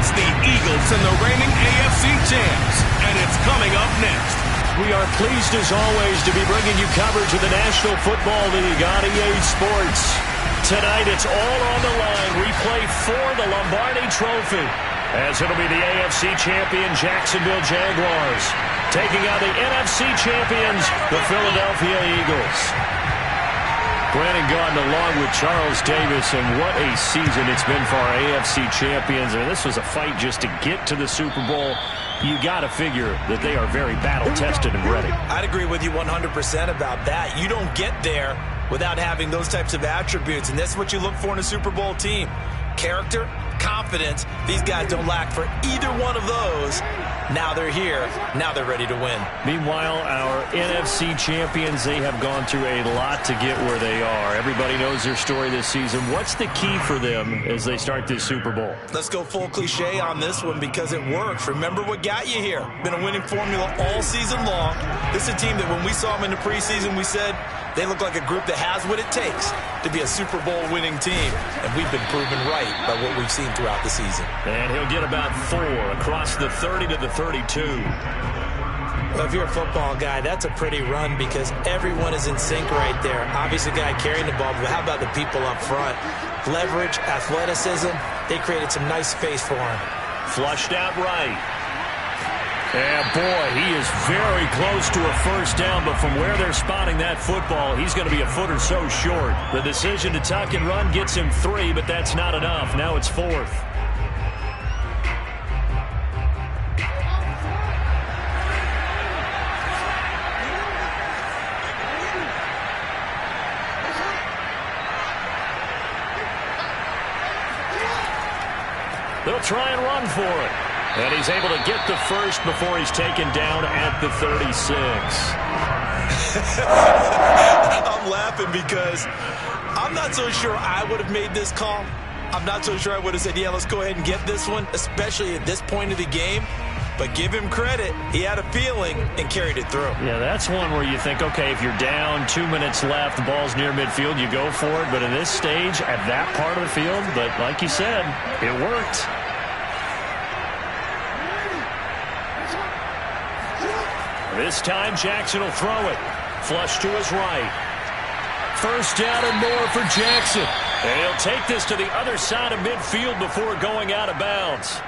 It's the Eagles and the reigning AFC champs, and it's coming up next. We are pleased, as always, to be bringing you coverage of the National Football League on EA Sports. Tonight, it's all on the line. We play for the Lombardi Trophy, as it'll be the AFC champion Jacksonville Jaguars taking on the NFC champions, the Philadelphia Eagles. Brandon Gaudin along with Charles Davis, and what a season it's been for our AFC champions. And this was a fight just to get to the Super Bowl. You got to figure that they are very battle-tested and ready. I'd agree with you 100% about that. You don't get there without having those types of attributes, and that's what you look for in a Super Bowl team. Character, confidence. These guys don't lack for either one of those. Now they're here. Now they're ready to win. Meanwhile, our NFC champions, they have gone through a lot to get where they are. Everybody knows their story this season. What's the key for them as they start this Super Bowl? Let's go full cliche on this one because it works. Remember what got you here. Been a winning formula all season long. This is a team that when we saw them in the preseason, we said they look like a group that has what it takes to be a Super Bowl winning team. And we've been proven right by what we've seen throughout the season. And he'll get about 4 across the 30 to the 32. Well, if you're a football guy, that's a pretty run because everyone is in sync right there. Obviously, the guy carrying the ball, but how about the people up front? Leverage, athleticism, they created some nice space for him. Flushed out right. Yeah, boy, he is very close to a first down, but from where they're spotting that football, he's going to be a foot or so short. The decision to tuck and run gets him 3, but that's not enough. Now it's 4th. They'll try and run for it. And he's able to get the first before he's taken down at the 36. I'm laughing because I'm not so sure I would have made this call. I'm not so sure I would have said, yeah, let's go ahead and get this one, especially at this point of the game. But give him credit. He had a feeling and carried it through. Yeah, that's one where you think, okay, if you're down, 2 minutes left, the ball's near midfield, you go for it. But in this stage, at that part of the field, but like you said, it worked. This time, Jackson will throw it. Flush to his right. First down and more for Jackson. And he'll take this to the other side of midfield before going out of bounds.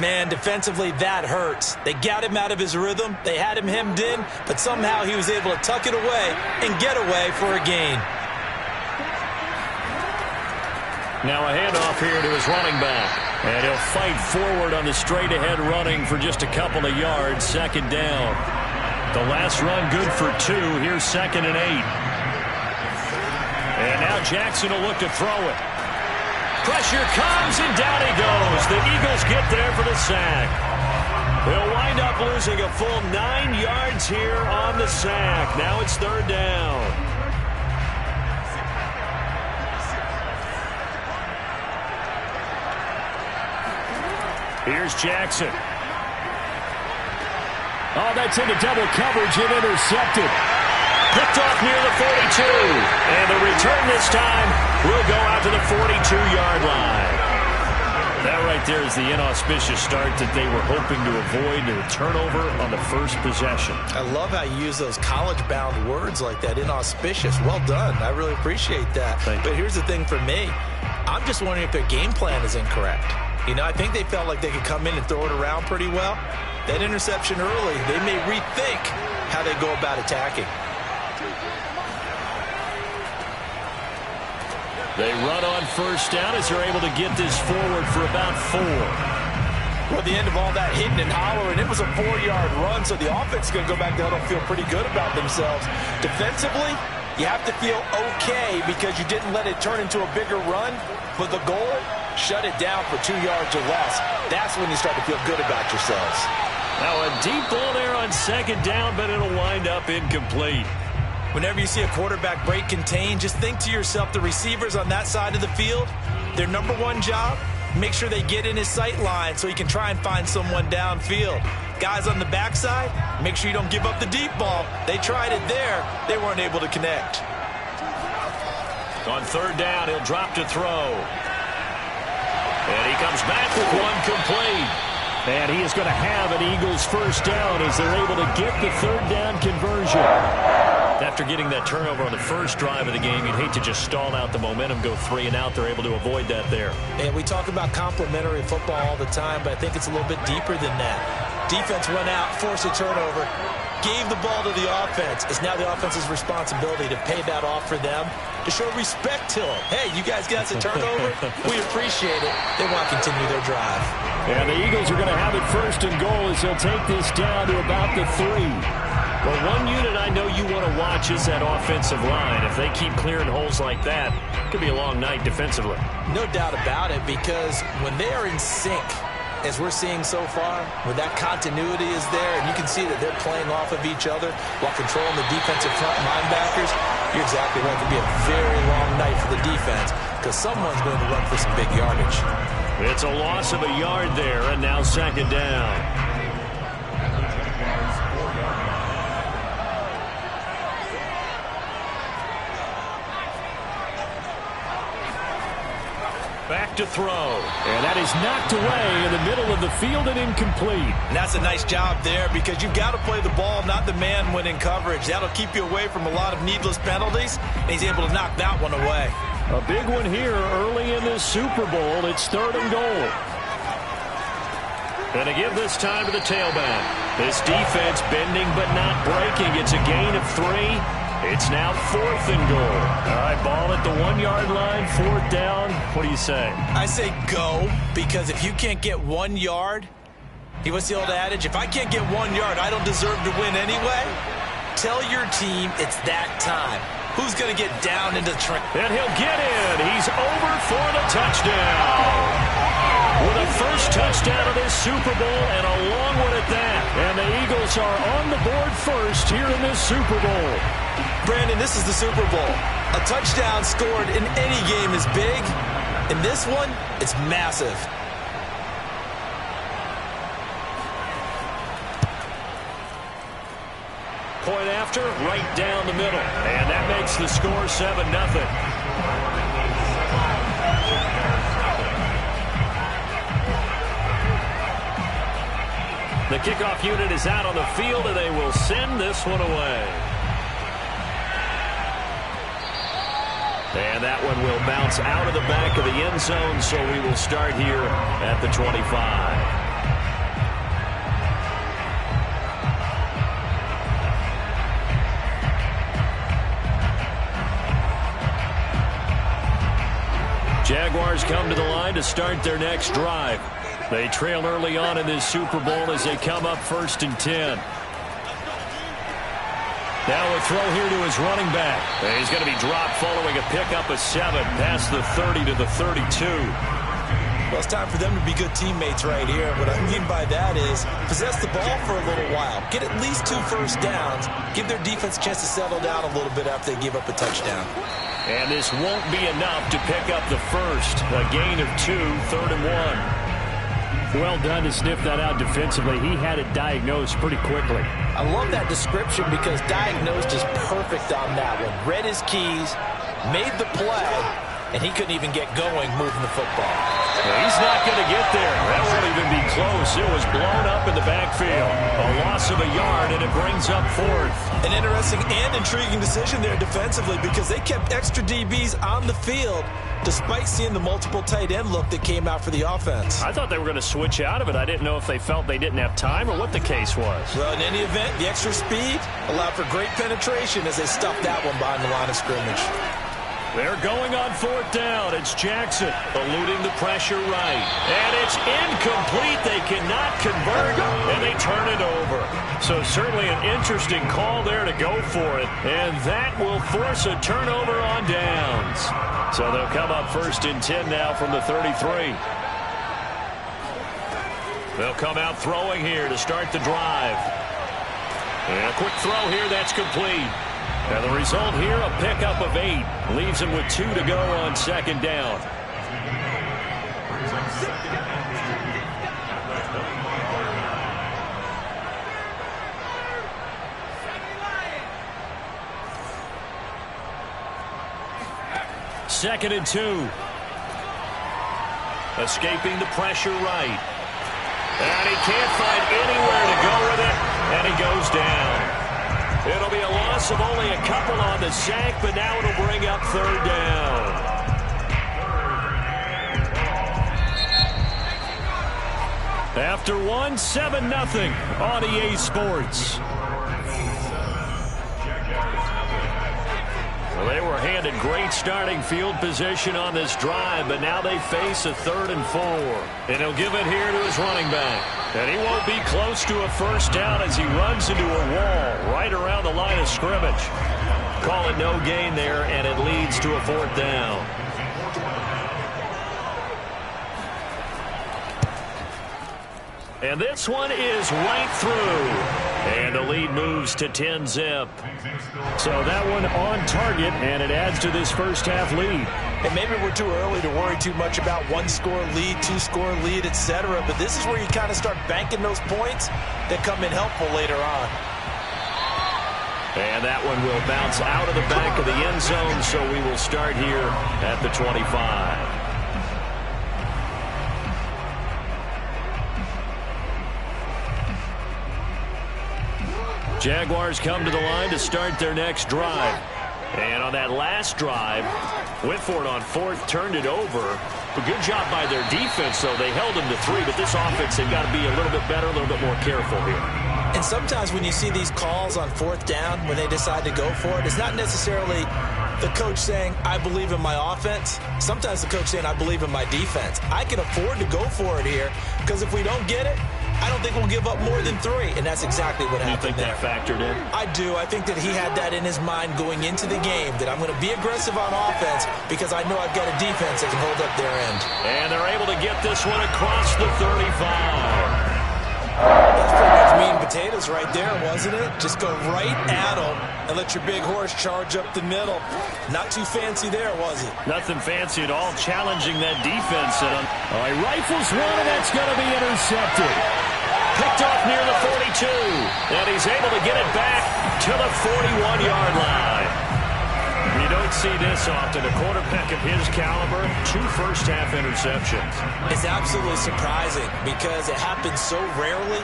Man, defensively, that hurts. They got him out of his rhythm. They had him hemmed in, but somehow he was able to tuck it away and get away for a gain. Now a handoff here to his running back. And he'll fight forward on the straight-ahead running for just a couple of yards. Second down. The last run good for 2. Here's 2nd and 8. And now Jackson will look to throw it. Pressure comes, and down he goes. The Eagles get there for the sack. They'll wind up losing a full 9 yards here on the sack. Now it's 3rd down. Here's Jackson. Oh, that's into double coverage and intercepted. Picked off near the 42. And the return this time will go out to the 42-yard line. That right there is the inauspicious start that they were hoping to avoid, the turnover on the first possession. I love how you use those college-bound words like that, inauspicious. Well done. I really appreciate that. But here's the thing for me. I'm just wondering if their game plan is incorrect. You know, I think they felt like they could come in and throw it around pretty well. That interception early, they may rethink how they go about attacking. They run on first down as they're able to get this forward for about 4. Well, at the end of all that hitting and hollering, it was a 4-yard run, so the offense is going to go back there and feel pretty good about themselves. Defensively, you have to feel okay because you didn't let it turn into a bigger run, but the goal, shut it down for 2 yards or less. That's when you start to feel good about yourselves. Now a deep ball there on second down, but it'll wind up incomplete. Whenever you see a quarterback break contain, just think to yourself, the receivers on that side of the field, their number one job, make sure they get in his sight line so he can try and find someone downfield. Guys on the backside, make sure you don't give up the deep ball. They tried it there. They weren't able to connect. On third down, he'll drop to throw. And he comes back with one complete. And he is going to have an Eagles first down as they're able to get the third down conversion. After getting that turnover on the first drive of the game, you'd hate to just stall out the momentum, go 3 and out. They're able to avoid that there. And we talk about complementary football all the time, but I think it's a little bit deeper than that. Defense went out, forced a turnover, gave the ball to the offense. It's now the offense's responsibility to pay that off for them, to show respect to them. Hey, you guys got us a turnover? We appreciate it. They want to continue their drive. And the Eagles are going to have it first and goal as they'll take this down to about the 3. Well, one unit I know you want to watch is that offensive line. If they keep clearing holes like that, it could be a long night defensively. No doubt about it, because when they are in sync, as we're seeing so far, where that continuity is there, and you can see that they're playing off of each other while controlling the defensive front linebackers, you're exactly right. It could be a very long night for the defense because someone's going to run for some big yardage. It's a loss of a yard there, and now second down. Back to throw. And that is knocked away in the middle of the field and incomplete. And that's a nice job there because you've got to play the ball, not the man when in coverage. That'll keep you away from a lot of needless penalties, and he's able to knock that one away. A big one here early in this Super Bowl. It's third and goal. And to give this time to the tailback. This defense bending but not breaking. It's a gain of 3. It's now fourth and goal. All right, ball at the 1-yard line, fourth down. What do you say? I say go, because if you can't get 1 yard, what's the old adage? If I can't get 1 yard, I don't deserve to win anyway. Tell your team it's that time. Who's going to get down into the track? And he'll get in. He's over for the touchdown. With a first touchdown of this Super Bowl and a long one at that. And the Eagles are on the board first here in this Super Bowl. Brandon, this is the Super Bowl. A touchdown scored in any game is big. In this one, it's massive. Point after, right down the middle. And that makes the score 7-0. The kickoff unit is out on the field, and they will send this one away. And that one will bounce out of the back of the end zone, so we will start here at the 25. Jaguars come to the line to start their next drive. They trail early on in this Super Bowl as they come up first and 10. Now a throw here to his running back. He's going to be dropped following a pickup of 7 past the 30 to the 32. Well, it's time for them to be good teammates right here. What I mean by that is possess the ball for a little while. Get at least 2 first downs. Give their defense a chance to settle down a little bit after they give up a touchdown. And this won't be enough to pick up the first. A gain of 2, third and 1. Well done to sniff that out defensively. He had it diagnosed pretty quickly. I love that description because diagnosed is perfect on that one. Read his keys, made the play, and he couldn't even get going moving the football. He's not going to get there. That won't even be close. It was blown up in the backfield. A loss of a yard, and it brings up fourth. An interesting and intriguing decision there defensively because they kept extra DBs on the field despite seeing the multiple tight end look that came out for the offense. I thought they were going to switch out of it. I didn't know if they felt they didn't have time or what the case was. Well, in any event, the extra speed allowed for great penetration as they stuffed that one behind the line of scrimmage. They're going on fourth down. It's Jackson eluding the pressure right. And it's incomplete. They cannot convert, and they turn it over. So certainly an interesting call there to go for it. And that will force a turnover on downs. So they'll come up first and 10 now from the 33. They'll come out throwing here to start the drive. And a quick throw here, that's complete. And the result here, a pickup of 8. Leaves him with 2 to go on second down. Second and 2. Escaping the pressure right. And he can't find anywhere to go with it, and he goes down. It'll be a loss of only a couple on the sack, but now it'll bring up third down. After one, 7-0 on EA Sports. Well, they were handed great starting field position on this drive, but now they face a 3rd and 4. And he'll give it here to his running back. And he won't be close to a first down as he runs into a wall right around the line of scrimmage. Call it no gain there, and it leads to a 4th down. And this one is right through. And the lead moves to 10-zip. So that one on target, and it adds to this first half lead. And maybe we're too early to worry too much about 1-score lead, 2-score lead, etc. But this is where you kind of start banking those points that come in helpful later on. And that one will bounce out of the back of the end zone, so we will start here at the 25. Jaguars come to the line to start their next drive. And on that last drive, Whitford on 4th turned it over. A good job by their defense, though. They held them to 3, but this offense, they've got to be a little bit better, a little bit more careful here. And sometimes when you see these calls on 4th down, when they decide to go for it, it's not necessarily the coach saying, I believe in my offense. Sometimes the coach saying, I believe in my defense. I can afford to go for it here, because if we don't get it, I don't think we'll give up more than 3, and that's exactly what happened there. You think that factored in? I do. I think that he had that in his mind going into the game, that I'm going to be aggressive on offense because I know I've got a defense that can hold up their end. And they're able to get this one across the 35. That's pretty much meat and potatoes right there, wasn't it? Just go right at him and let your big horse charge up the middle. Not too fancy there, was it? Nothing fancy at all, challenging that defense. And he rifles one, and that's going to be intercepted. Picked off near the 42, and he's able to get it back to the 41-yard line. You don't see this often. A quarterback of his caliber, 2 first-half interceptions. It's absolutely surprising because it happens so rarely.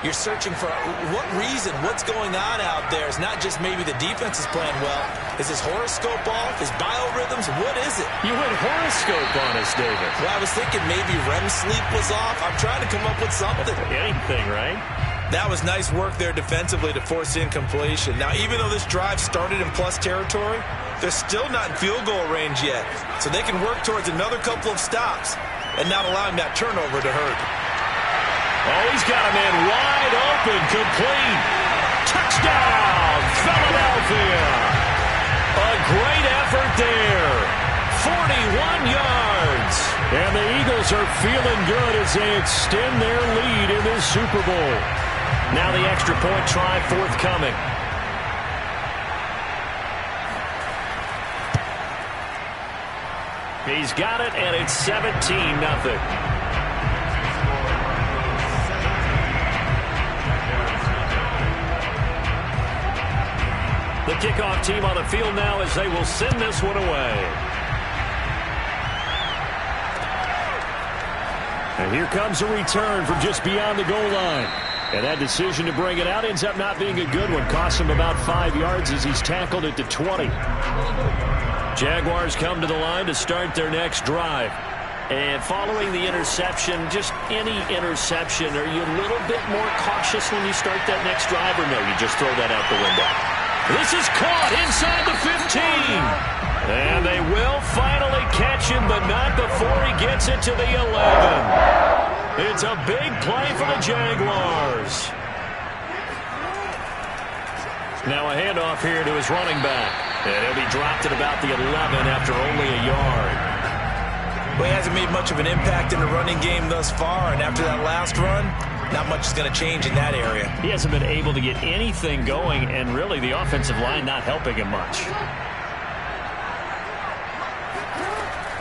You're searching for what reason, what's going on out there. It's not just maybe the defense is playing well. Is his horoscope off? His biorhythms? What is it? You went horoscope on us, David. Well, I was thinking maybe REM sleep was off. I'm trying to come up with something. Anything, right? That was nice work there defensively to force incompletion. Now, even though this drive started in plus territory, they're still not in field goal range yet. So they can work towards another couple of stops and not allowing that turnover to hurt. Oh, he's got a man wide open, complete. Touchdown, Philadelphia. A great effort there. 41 yards. And the Eagles are feeling good as they extend their lead in this Super Bowl. Now the extra point try forthcoming. He's got it, and it's 17-0. The kickoff team on the field now as they will send this one away. And here comes a return from just beyond the goal line. And that decision to bring it out ends up not being a good one. Costs him about 5 yards as he's tackled at the 20. Jaguars come to the line to start their next drive. And following the interception, just any interception, are you a little bit more cautious when you start that next drive, or no, you just throw that out the window? This is caught inside the 15. And they will finally catch him, but not before he gets it to the 11. It's a big play for the Jaguars. Now a handoff here to his running back. And he'll be dropped at about the 11 after only a yard. Well, he hasn't made much of an impact in the running game thus far, and after that last run, not much is going to change in that area. He hasn't been able to get anything going, and really the offensive line not helping him much.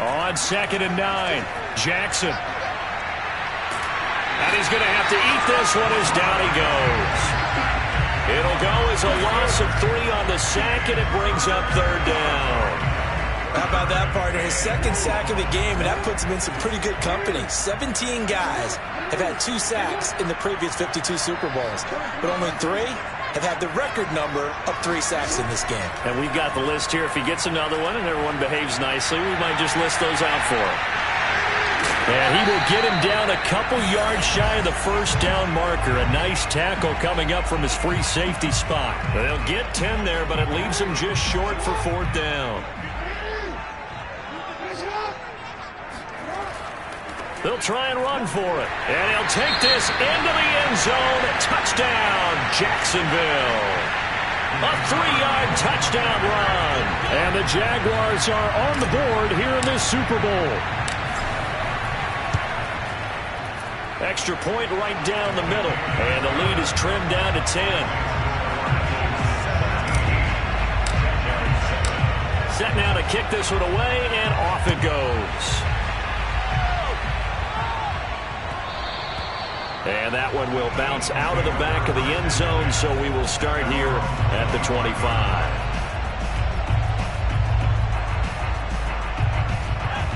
On 2nd and 9, Jackson. And he's going to have to eat this one as down he goes. It'll go as a loss of 3 on the sack, and it brings up 3rd down. How about that, partner? His second sack of the game, and that puts him in some pretty good company. 17 guys have had 2 sacks in the previous 52 Super Bowls, but only 3 have had the record number of 3 sacks in this game. And we've got the list here. If he gets another one and everyone behaves nicely, we might just list those out for him. And he will get him down a couple yards shy of the first down marker. A nice tackle coming up from his free safety spot. They'll get 10 there, but it leaves him just short for 4th down. They'll try and run for it. And he'll take this into the end zone. Touchdown, Jacksonville. A 3-yard touchdown run. And the Jaguars are on the board here in this Super Bowl. Extra point right down the middle. And the lead is trimmed down to 10. Set now to kick this one away, and off it goes. And that one will bounce out of the back of the end zone, so we will start here at the 25.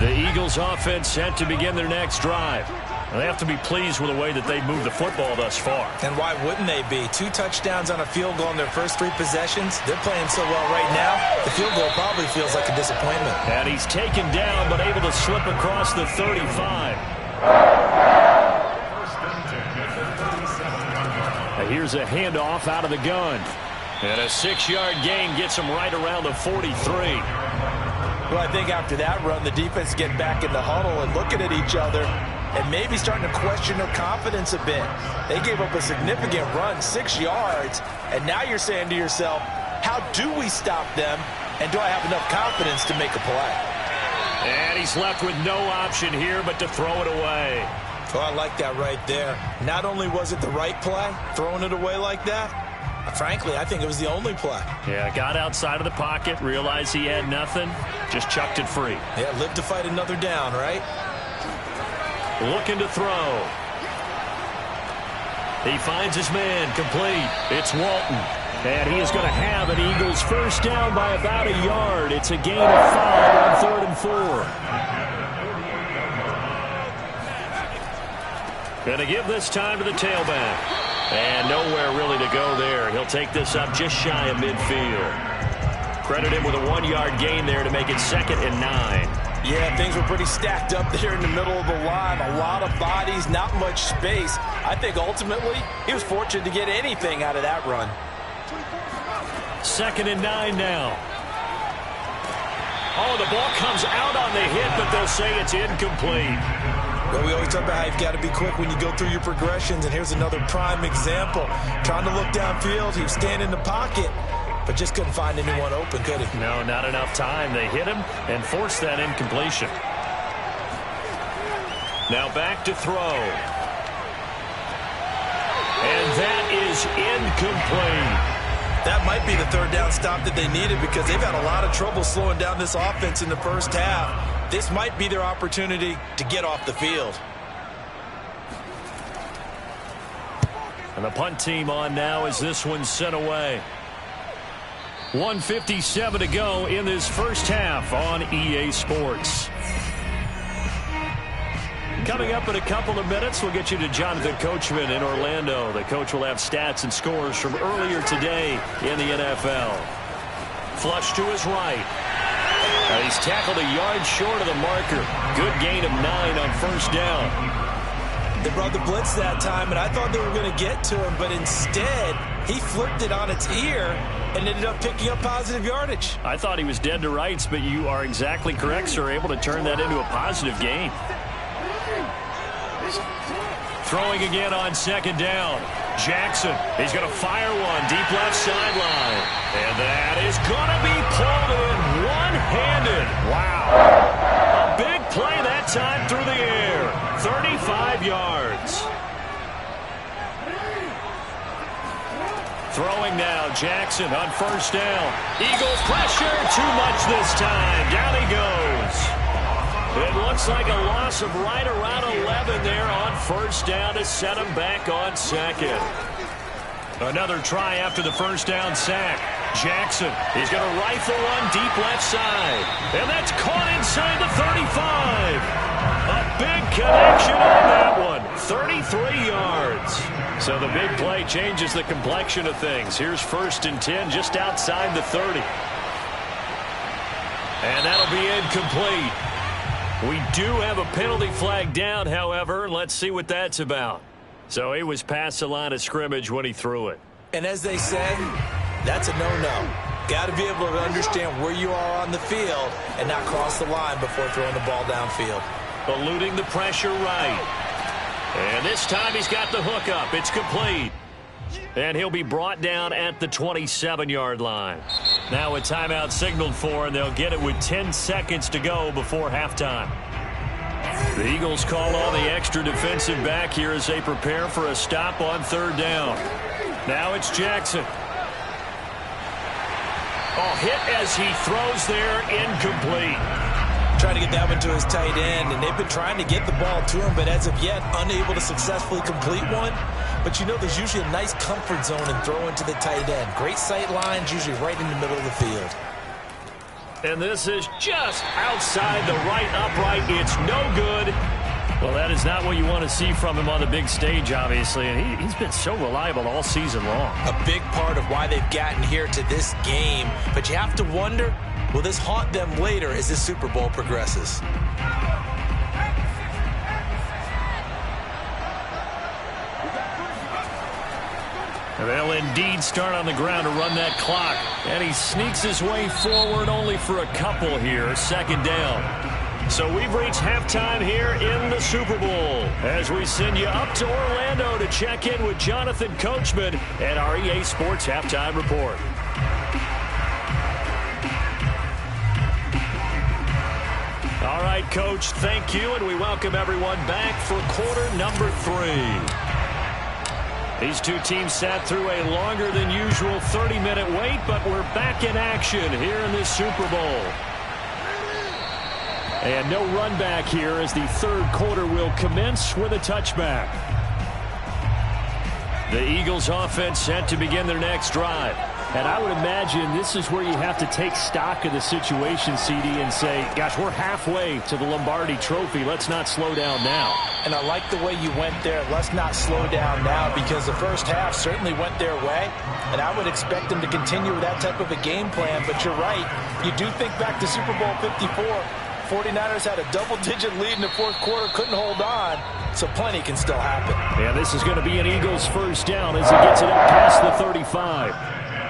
The Eagles offense set to begin their next drive. They have to be pleased with the way that they've moved the football thus far. And why wouldn't they be? 2 touchdowns on a field goal in their first 3 possessions. They're playing so well right now, the field goal probably feels like a disappointment. And he's taken down, but able to slip across the 35. Here's a handoff out of the gun. And a 6-yard gain gets him right around the 43. Well, I think after that run, the defense get back in the huddle and looking at each other and maybe starting to question their confidence a bit. They gave up a significant run, 6 yards, and now you're saying to yourself, how do we stop them, and do I have enough confidence to make a play? And he's left with no option here but to throw it away. Oh, I like that right there. Not only was it the right play, throwing it away like that, frankly, I think it was the only play. Yeah, got outside of the pocket, realized he had nothing, just chucked it free. Yeah, live to fight another down, right? Looking to throw. He finds his man, complete. It's Walton. And he is going to have an Eagles first down by about a yard. It's a gain of 5 on 3rd and 4. Going to give this time to the tailback. And nowhere really to go there. He'll take this up just shy of midfield. Credit him with a 1-yard gain there to make it 2nd and 9. Yeah, things were pretty stacked up there in the middle of the line. A lot of bodies, not much space. I think ultimately he was fortunate to get anything out of that run. 2nd and 9 now. Oh, the ball comes out on the hit, but they'll say it's incomplete. Well, we always talk about how you've got to be quick when you go through your progressions, and here's another prime example. Trying to look downfield, he was standing in the pocket, but just couldn't find anyone open, could he? No, not enough time. They hit him and forced that incompletion. Now back to throw. And that is incomplete. That might be the 3rd down stop that they needed because they've had a lot of trouble slowing down this offense in the first half. This might be their opportunity to get off the field. And the punt team on now as this one's sent away. 1:57 to go in this first half on EA Sports. Coming up in a couple of minutes, we'll get you to Jonathan Coachman in Orlando. The coach will have stats and scores from earlier today in the NFL. Flush to his right. He's tackled a yard short of the marker. Good gain of 9 on first down. They brought the blitz that time, and I thought they were going to get to him, but instead, he flipped it on its ear and ended up picking up positive yardage. I thought he was dead to rights, but you are exactly correct, sir. Able to turn that into a positive gain. Throwing again on 2nd down. Jackson, he's going to fire one deep left sideline. And that is going to be pulled in one-handed. Wow. A big play that time through the air. 35 yards. Throwing now, Jackson on first down. Eagles pressure, too much this time. Down he goes. It looks like a loss of right around 11 there on first down to set him back on 2nd. Another try after the first down sack. Jackson, he's going to rifle one deep left side. And that's caught inside the 35. A big connection on that one. 33 yards. So the big play changes the complexion of things. Here's 1st and 10 just outside the 30. And that'll be incomplete. We do have a penalty flag down, however. Let's see what that's about. So he was past the line of scrimmage when he threw it. And as they said, that's a no-no. Got to be able to understand where you are on the field and not cross the line before throwing the ball downfield. Eluding the pressure right. And this time he's got the hook up. It's complete. And he'll be brought down at the 27-yard line. Now a timeout signaled for, and they'll get it with 10 seconds to go before halftime. The Eagles call on the extra defensive back here as they prepare for a stop on 3rd down. Now it's Jackson. Oh, hit as he throws there, incomplete. Trying to get that one to his tight end, and they've been trying to get the ball to him, but as of yet, unable to successfully complete one. But you know there's usually a nice comfort zone in throwing to the tight end. Great sight lines, usually right in the middle of the field. And this is just outside the right upright. It's no good. Well, that is not what you want to see from him on the big stage, obviously. And he's been so reliable all season long. A big part of why they've gotten here to this game. But you have to wonder, will this haunt them later as this Super Bowl progresses? They'll indeed start on the ground to run that clock. And he sneaks his way forward only for a couple here. 2nd down. So we've reached halftime here in the Super Bowl as we send you up to Orlando to check in with Jonathan Coachman at our EA Sports Halftime Report. All right, Coach, thank you, and we welcome everyone back for quarter number 3. These two teams sat through a longer than usual 30-minute wait, but we're back in action here in this Super Bowl. And no run back here as the 3rd quarter will commence with a touchback. The Eagles offense set to begin their next drive. And I would imagine this is where you have to take stock of the situation, CD, and say, gosh, we're halfway to the Lombardi Trophy. Let's not slow down now. And I like the way you went there. Let's not slow down now, because the first half certainly went their way. And I would expect them to continue with that type of a game plan. But you're right. You do think back to Super Bowl 54. 49ers had a double-digit lead in the 4th quarter, couldn't hold on. So plenty can still happen. Yeah, this is going to be an Eagles first down as he gets it up past the 35.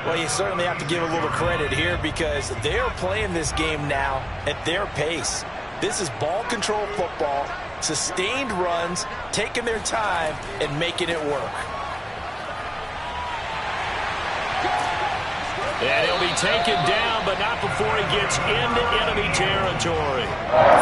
Well, you certainly have to give a little credit here because they're playing this game now at their pace. This is ball control football, sustained runs, taking their time, and making it work. And he'll be taken down, but not before he gets into enemy territory.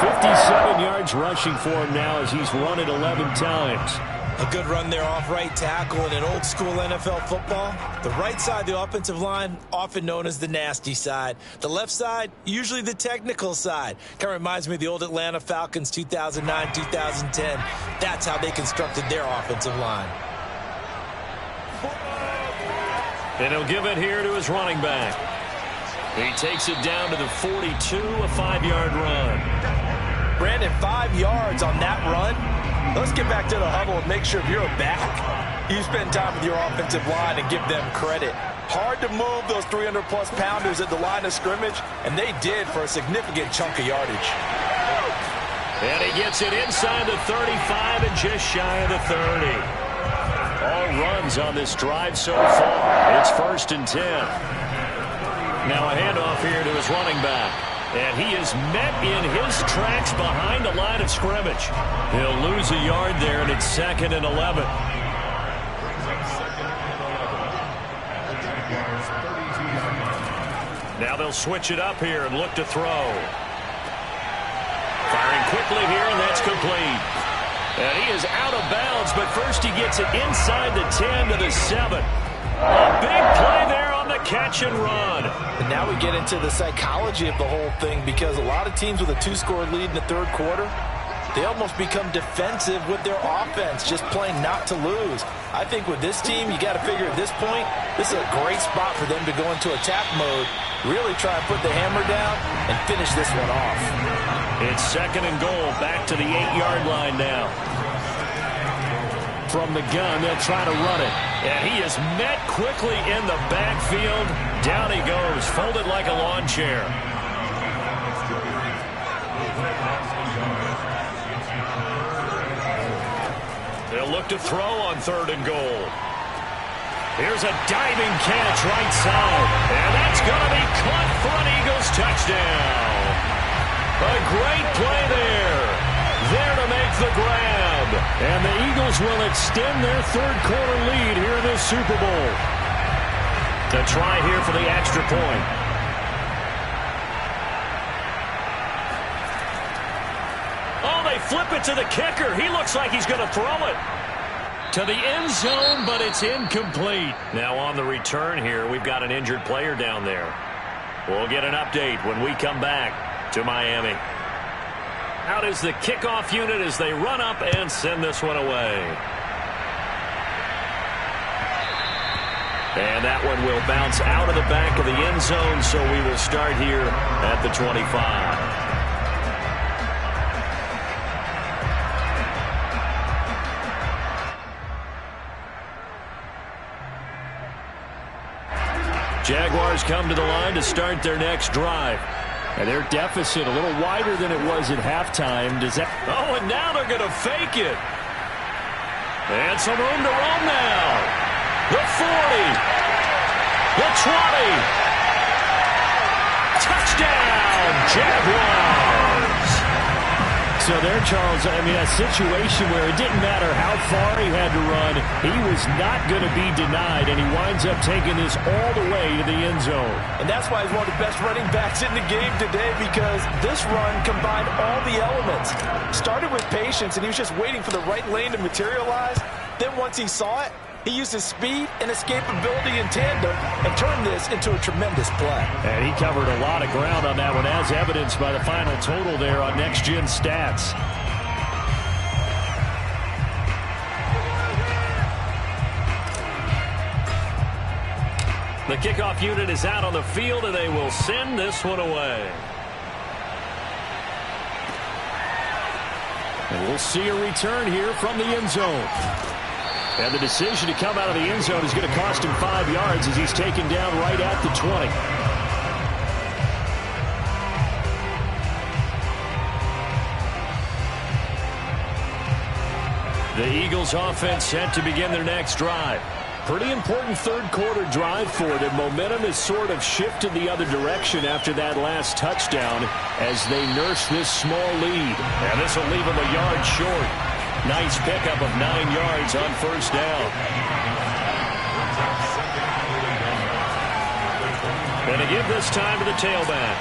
57 yards rushing for him now as he's run it 11 times. A good run there off right tackle in an old-school NFL football. The right side of the offensive line, often known as the nasty side. The left side, usually the technical side. Kind of reminds me of the old Atlanta Falcons 2009-2010. That's how they constructed their offensive line. And he'll give it here to his running back. He takes it down to the 42, a 5-yard run. Brandon, 5 yards on that run. Let's get back to the huddle and make sure if you're a back, you spend time with your offensive line and give them credit. Hard to move those 300-plus pounders at the line of scrimmage, and they did for a significant chunk of yardage. And he gets it inside the 35 and just shy of the 30. All runs on this drive so far. It's 1st and 10. Now a handoff here to his running back. And he is met in his tracks behind the line of scrimmage. He'll lose a yard there, and it's 2nd and 11. Now they'll switch it up here and look to throw. Firing quickly here, and that's complete. And he is out of bounds, but first he gets it inside the 10 to the 7. A big play there on the catch and run. And now we get into the psychology of the whole thing, because a lot of teams with a 2-score lead in the 3rd quarter, They almost become defensive with their offense, just playing not to lose. I think with this team, you got to figure at this point, this is a great spot for them to go into attack mode, really try and put the hammer down and finish this one off. It's 2nd and goal, back to the 8-yard line now. From the gun, they'll try to run it. And he is met quickly in the backfield. Down he goes, folded like a lawn chair. They'll look to throw on 3rd and goal. Here's a diving catch right side. And that's going to be caught for an Eagles touchdown. A great play there. There to make the grab. And the Eagles will extend their 3rd quarter lead here in this Super Bowl. To try here for the extra point. Oh, they flip it to the kicker. He looks like he's going to throw it to the end zone, but it's incomplete. Now on the return here, we've got an injured player down there. We'll get an update when we come back to Miami. Out is the kickoff unit as they run up and send this one away. And that one will bounce out of the back of the end zone, so we will start here at the 25. Jaguars come to the line to start their next drive. And their deficit a little wider than it was at halftime. Does that? Oh, and now they're going to fake it. And some room to roam now. The 40. The 20. Touchdown, Jaguars. So there, Charles, I mean, a situation where it didn't matter how far he had to run. He was not going to be denied, and he winds up taking this all the way to the end zone. And that's why he's one of the best running backs in the game today, because this run combined all the elements. Started with patience, and he was just waiting for the right lane to materialize. Then once he saw it, he used his speed and escapability in tandem and turned this into a tremendous play. And he covered a lot of ground on that one, as evidenced by the final total there on Next Gen Stats. The kickoff unit is out on the field, and they will send this one away. And we'll see a return here from the end zone. And the decision to come out of the end zone is going to cost him 5 yards as he's taken down right at the 20. The Eagles offense set to begin their next drive. Pretty important 3rd quarter drive for them. Momentum has sort of shifted the other direction after that last touchdown as they nurse this small lead. And this will leave them a yard short. Nice pickup of 9 yards on 1st down. And to give this time to the tailback.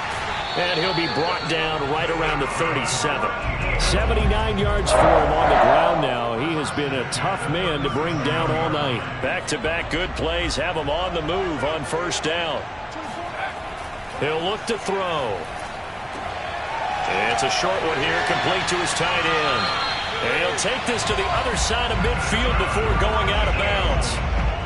And he'll be brought down right around the 37. 79 yards for him on the ground now. He has been a tough man to bring down all night. Back-to-back good plays have him on the move on 1st down. He'll look to throw. It's a short one here, complete to his tight end. And he'll take this to the other side of midfield before going out of bounds.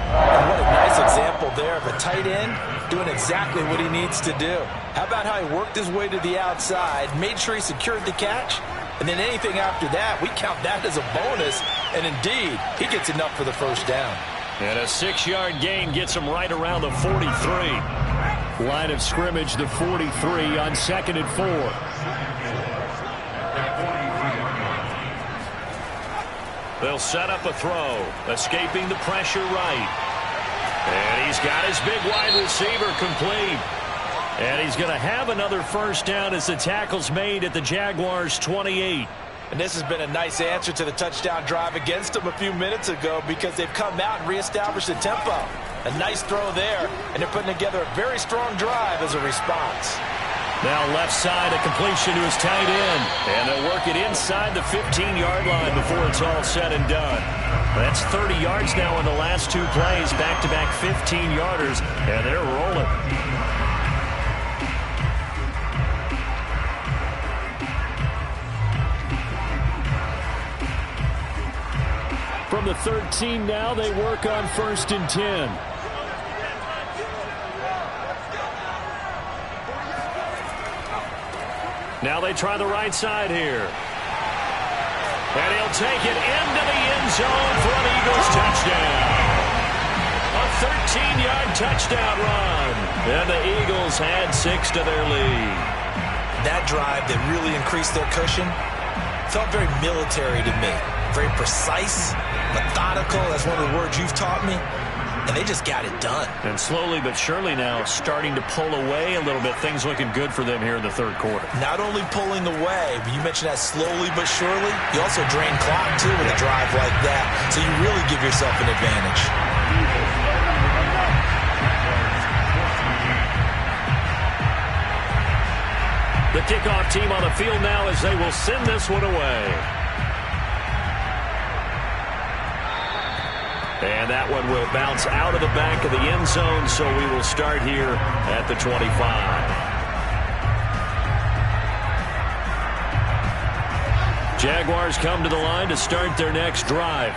And what a nice example there of a tight end doing exactly what he needs to do. How about how he worked his way to the outside, made sure he secured the catch, and then anything after that, we count that as a bonus. And indeed, he gets enough for the 1st down. And a 6-yard gain gets him right around the 43. Line of scrimmage, the 43 on 2nd and 4. They'll set up a throw, escaping the pressure right. And he's got his big wide receiver complete. And he's going to have another 1st down as the tackle's made at the Jaguars' 28. And this has been a nice answer to the touchdown drive against them a few minutes ago, because they've come out and reestablished the tempo. A nice throw there, and they're putting together a very strong drive as a response. Now left side, a completion to his tight end. And they'll work it inside the 15-yard line before it's all said and done. That's 30 yards now in the last 2 plays, back-to-back 15-yarders, and they're rolling. From the 13 now, they work on 1st and 10. Now they try the right side here. And he'll take it into the end zone for an Eagles touchdown. A 13-yard touchdown run. And the Eagles add 6 to their lead. That drive that really increased their cushion felt very military to me. Very precise, methodical. That's one of the words you've taught me. And they just got it done. And slowly but surely now starting to pull away a little bit. Things looking good for them here in the third quarter. Not only pulling away, but you mentioned that slowly but surely. You also drain clock, too, with a drive like that. So you really give yourself an advantage. The kickoff team on the field now as they will send this one away. And that one will bounce out of the back of the end zone, so we will start here at the 25. Jaguars come to the line to start their next drive.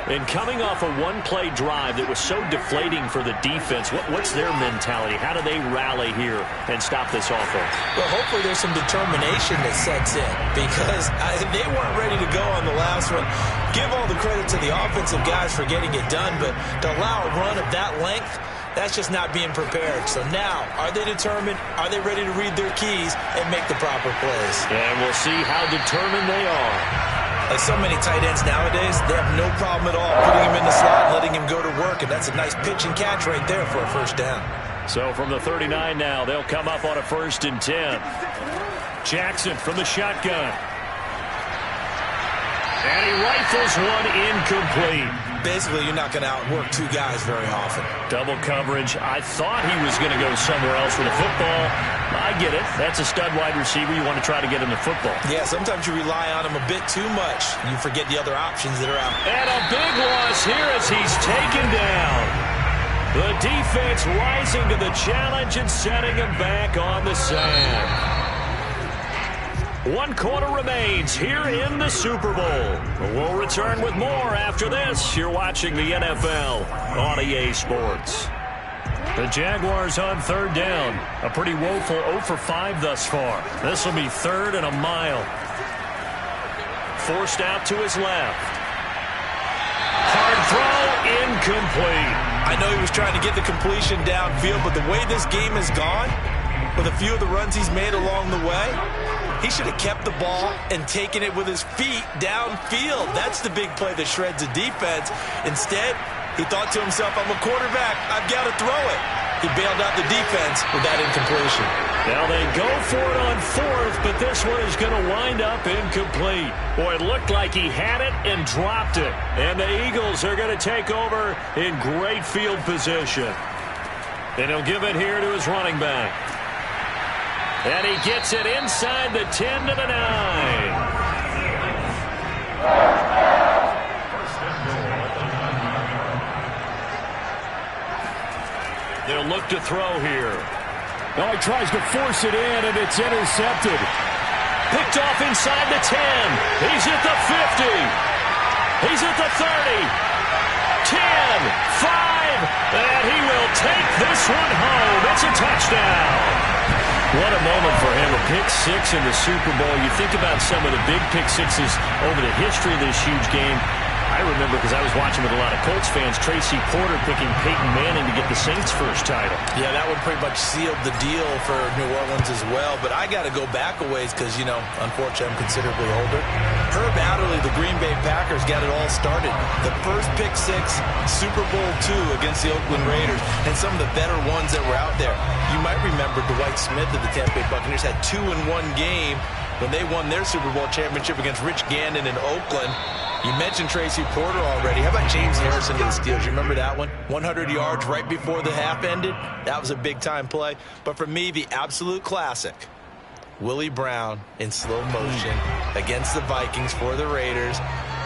And coming off a one-play drive that was so deflating for the defense, what's their mentality? How do they rally here and stop this offense? Well, hopefully there's some determination that sets in because they weren't ready to go on the last one. Give all the credit to the offensive guys for getting it done, but to allow a run of that length, that's just not being prepared. So now, are they determined? Are they ready to read their keys and make the proper plays? And we'll see how determined they are. Like so many tight ends nowadays, they have no problem at all putting him in the slot and letting him go to work, and that's a nice pitch and catch right there for a first down. So from the 39 now, they'll come up on a 1st and 10. Jackson from the shotgun. And he rifles one incomplete. Basically, you're not going to outwork two guys very often. Double coverage. I thought he was going to go somewhere else with the football. I get it. That's a stud wide receiver. You want to try to get him the football. Yeah, sometimes you rely on him a bit too much. You forget the other options that are out. And a big loss here as he's taken down. The defense rising to the challenge and setting him back on the sand. 1 quarter remains here in the Super Bowl. We'll return with more after this. You're watching the NFL on EA Sports. The Jaguars on 3rd down. A pretty woeful 0 for 5 thus far. This will be 3rd and a mile. Forced out to his left. Hard throw, incomplete. I know he was trying to get the completion downfield, but the way this game has gone, with a few of the runs he's made along the way, he should have kept the ball and taken it with his feet downfield. That's the big play that shreds a defense. Instead, he thought to himself, I'm a quarterback. I've got to throw it. He bailed out the defense with that incompletion. Now they go for it on 4th, but this one is going to wind up incomplete. Boy, it looked like he had it and dropped it. And the Eagles are going to take over in great field position. And he'll give it here to his running back. And he gets it inside the 10 to the 9. They'll look to throw here. Oh, he tries to force it in, and it's intercepted. Picked off inside the 10. He's at the 50. He's at the 30. 10, 5, and he will take this one home. It's a touchdown. What a moment for him, a pick 6 in the Super Bowl. You think about some of the big pick 6s over the history of this huge game. I remember, because I was watching with a lot of Colts fans, Tracy Porter picking Peyton Manning to get the Saints' first title. Yeah, that one pretty much sealed the deal for New Orleans as well. But I got to go back a ways because, you know, unfortunately I'm considerably older. Herb Adderley, the Green Bay Packers, got it all started. The first pick 6, Super Bowl II against the Oakland Raiders, and some of the better ones that were out there. You might remember Dwight Smith of the Tampa Bay Buccaneers had 2 in one game when they won their Super Bowl championship against Rich Gannon in Oakland. You mentioned Tracy Porter already. How about James Harrison to the Steelers? You remember that one? 100 yards right before the half ended. That was a big-time play. But for me, the absolute classic, Willie Brown in slow motion against the Vikings for the Raiders.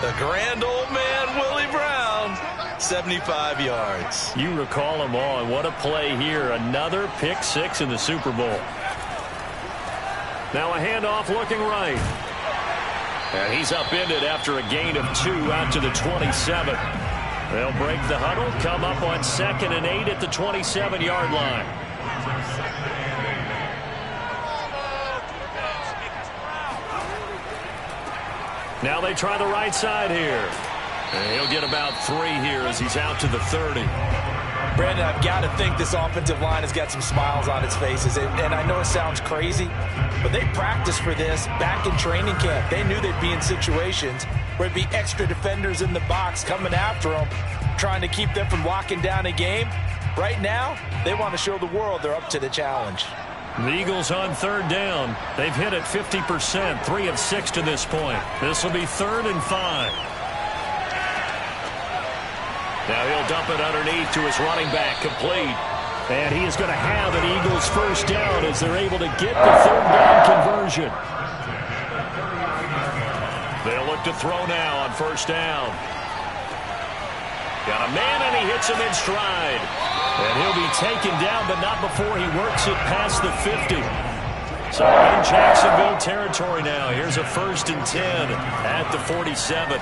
The grand old man, Willie Brown, 75 yards. You recall them all, and what a play here. Another pick 6 in the Super Bowl. Now a handoff looking right. And he's upended after a gain of 2 out to the 27. They'll break the huddle, come up on 2nd and 8 at the 27-yard line. Now they try the right side here. And he'll get about 3 here as he's out to the 30. Brandon, I've got to think this offensive line has got some smiles on its faces. And I know it sounds crazy, but they practiced for this back in training camp. They knew they'd be in situations where there'd be extra defenders in the box coming after them, trying to keep them from locking down a game. Right now, they want to show the world they're up to the challenge. The Eagles on 3rd down. They've hit it 50%, 3 of 6 to this point. This will be 3rd and 5. Now he'll dump it underneath to his running back, complete. And he is going to have an Eagles first down as they're able to get the 3rd down conversion. They'll look to throw now on 1st down. Got a man, and he hits him in stride. And he'll be taken down, but not before he works it past the 50. So in Jacksonville territory now. Here's a 1st and 10 at the 47.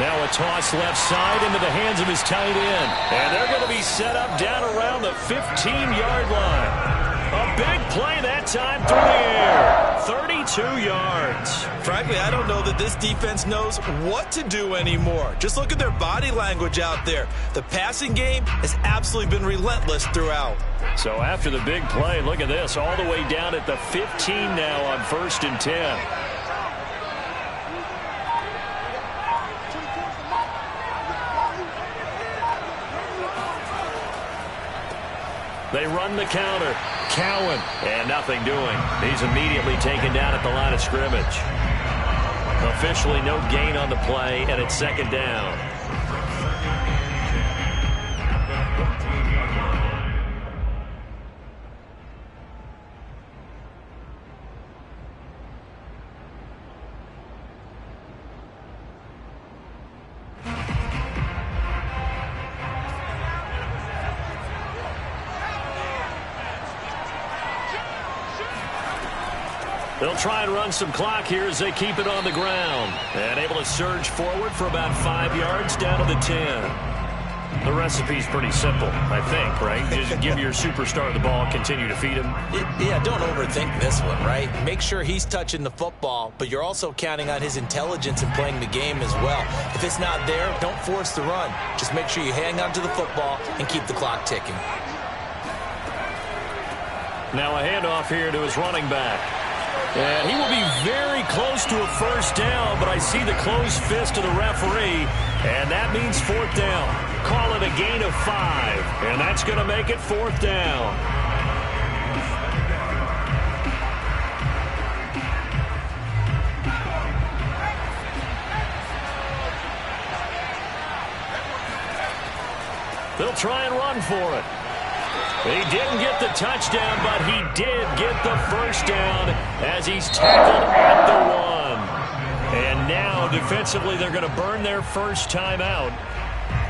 Now a toss left side into the hands of his tight end. And they're going to be set up down around the 15-yard line. A big play that time through the air. 32 yards. Frankly, I don't know that this defense knows what to do anymore. Just look at their body language out there. The passing game has absolutely been relentless throughout. So after the big play, look at this. All the way down at the 15 now on 1st and 10. They run the counter. Cowan, and nothing doing. He's immediately taken down at the line of scrimmage. Officially no gain on the play, and it's 2nd down. They'll try and run some clock here as they keep it on the ground. And able to surge forward for about 5 yards down to the 10. The recipe's pretty simple, I think, right? Just give your superstar the ball, continue to feed him. Yeah, don't overthink this one, right? Make sure he's touching the football, but you're also counting on his intelligence in playing the game as well. If it's not there, don't force the run. Just make sure you hang on to the football and keep the clock ticking. Now a handoff here to his running back. And he will be very close to a 1st down, but I see the closed fist of the referee, and that means 4th down. Call it a gain of 5, and that's going to make it 4th down. They'll try and run for it. He didn't get the touchdown, but he did get the 1st down as he's tackled at the 1. And now, defensively, they're going to burn their first time out.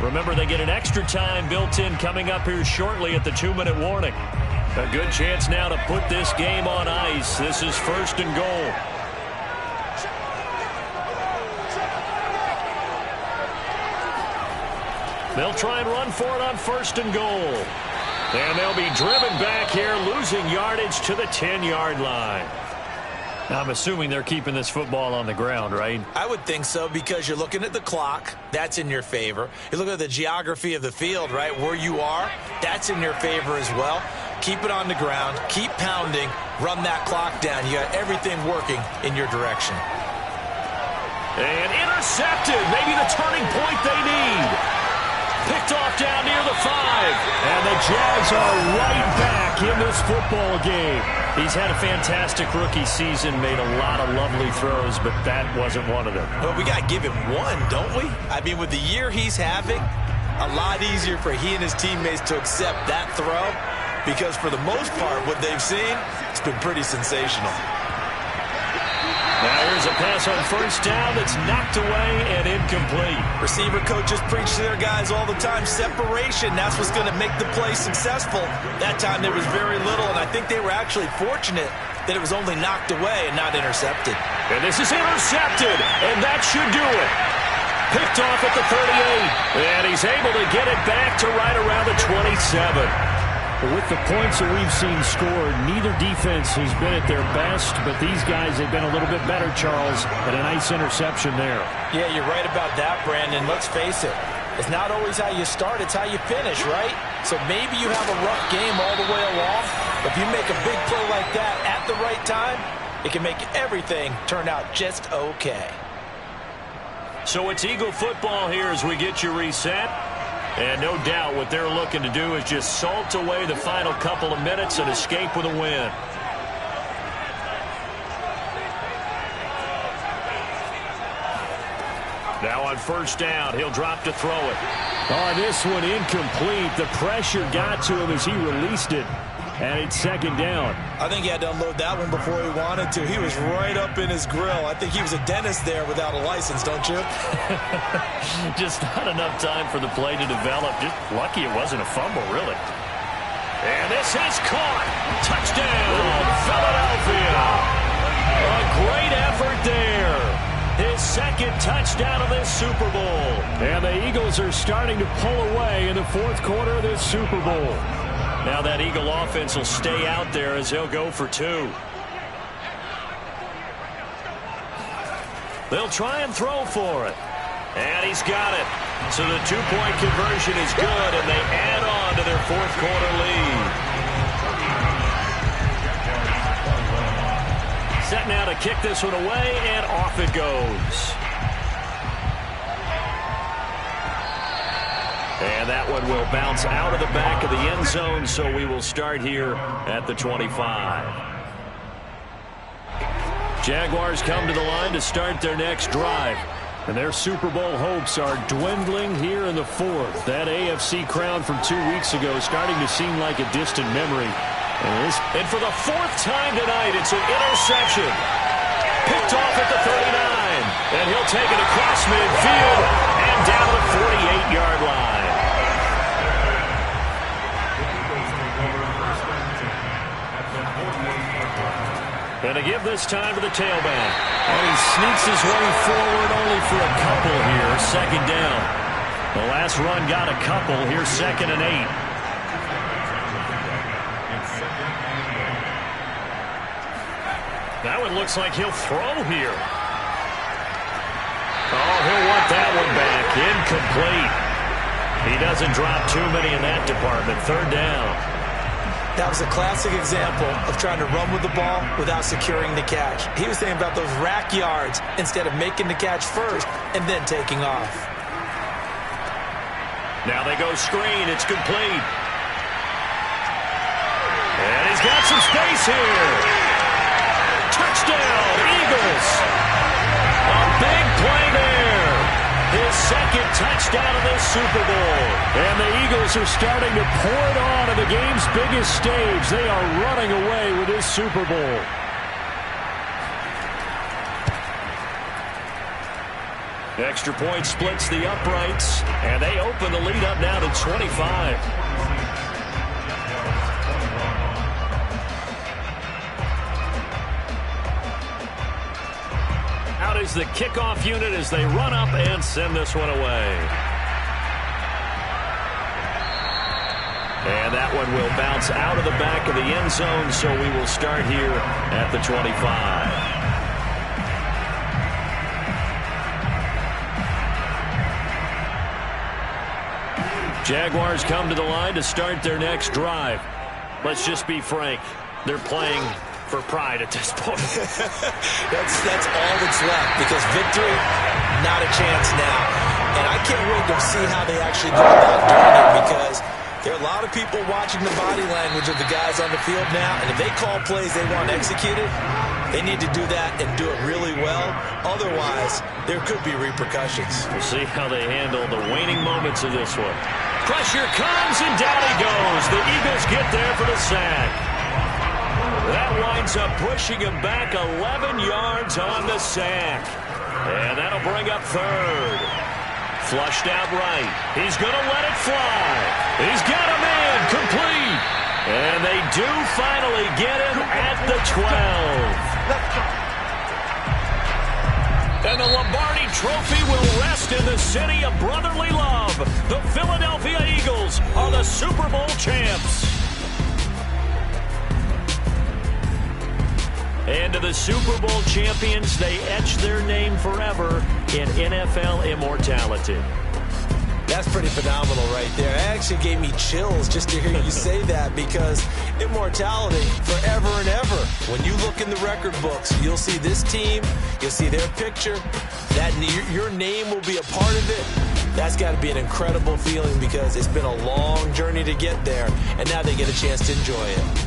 Remember, they get an extra time built in coming up here shortly at the 2-minute warning. A good chance now to put this game on ice. This is 1st and goal. They'll try and run for it on 1st and goal. And they'll be driven back here, losing yardage to the 10-yard line. Now, I'm assuming they're keeping this football on the ground, right? I would think so, because you're looking at the clock. That's in your favor. You look at the geography of the field, right, where you are. That's in your favor as well. Keep it on the ground. Keep pounding. Run that clock down. You got everything working in your direction. And intercepted. Maybe the turning point they need. Picked off down near the 5. And the Jags are right back in this football game. He's had a fantastic rookie season, made a lot of lovely throws, but that wasn't one of them. Well, we got to give him one, don't we? I mean, with the year he's having, a lot easier for he and his teammates to accept that throw, because for the most part, what they've seen, it's been pretty sensational. Now here's a pass on first down that's knocked away and incomplete. Receiver coaches preach to their guys all the time, separation. That's what's going to make the play successful. That time there was very little, and I think they were actually fortunate that it was only knocked away and not intercepted. And this is intercepted, and that should do it. Picked off at the 38, and he's able to get it back to right around the 27. With the points that we've seen scored, neither defense has been at their best, but these guys have been a little bit better, Charles, and a nice interception there. Yeah, you're right about that, Brandon. Let's face it. It's not always how you start, it's how you finish, right? So maybe you have a rough game all the way along. If you make a big play like that at the right time, it can make everything turn out just okay. So it's Eagle football here as we get you reset. And no doubt what they're looking to do is just salt away the final couple of minutes and escape with a win. Now on first down, he'll drop to throw it. Oh, this one incomplete. The pressure got to him as he released it. And it's second down. I think he had to unload that one before he wanted to. He was right up in his grill. I think he was a dentist there without a license, don't you? Just not enough time for the play to develop. Just lucky it wasn't a fumble, really. And this is caught. Touchdown, Philadelphia. A great effort there. His second touchdown of this Super Bowl. And the Eagles are starting to pull away in the fourth quarter of this Super Bowl. Now that Eagle offense will stay out there as they'll go for two. They'll try and throw for it. And he's got it. So the two-point conversion is good, and they add on to their fourth quarter lead. Set now to kick this one away, and off it goes. And that one will bounce out of the back of the end zone, so we will start here at the 25. Jaguars come to the line to start their next drive. And their Super Bowl hopes are dwindling here in the fourth. That AFC crown from 2 weeks ago is starting to seem like a distant memory. And for the fourth time tonight, it's an interception. Picked off at the 39. And he'll take it across midfield and down to the 48-yard line. And to give this time to the tailback. And he sneaks his way forward only for a couple here. Second down. The last run got a couple. Here's 2nd and 8. That one looks like he'll throw here. Oh, he'll want that one back. Incomplete. He doesn't drop too many in that department. Third down. That was a classic example of trying to run with the ball without securing the catch. He was thinking about those rack yards instead of making the catch first and then taking off. Now they go screen. It's complete. And he's got some space here. Touchdown, Eagles. A big play there. His second touchdown of this Super Bowl. And the Eagles are starting to pour it on at the game's biggest stage. They are running away with this Super Bowl. Extra point splits the uprights, and they open the lead up now to 25. Out is the kickoff unit as they run up and send this one away. And that one will bounce out of the back of the end zone, so we will start here at the 25. Jaguars come to the line to start their next drive. Let's just be frank. They're playing for pride at this point. That's all that's left, because victory, not a chance now. And I can't wait to see how they actually go about doing it, because there are a lot of people watching the body language of the guys on the field now, and if they call plays they want executed, they need to do that and do it really well. Otherwise, there could be repercussions. We'll see how they handle the waning moments of this one. Pressure comes, and down he goes. The Eagles get there for the sack. That winds up pushing him back 11 yards on the sack. And that'll bring up third. Flushed out right. He's going to let it fly. He's got a man complete. And they do finally get him at the 12. And the Lombardi Trophy will rest in the city of brotherly love. The Philadelphia Eagles are the Super Bowl champs. And to the Super Bowl champions, they etch their name forever in NFL immortality. That's pretty phenomenal right there. It actually gave me chills just to hear you say that, because immortality forever and ever. When you look in the record books, you'll see this team, you'll see their picture, that your name will be a part of it. That's got to be an incredible feeling, because it's been a long journey to get there, and now they get a chance to enjoy it.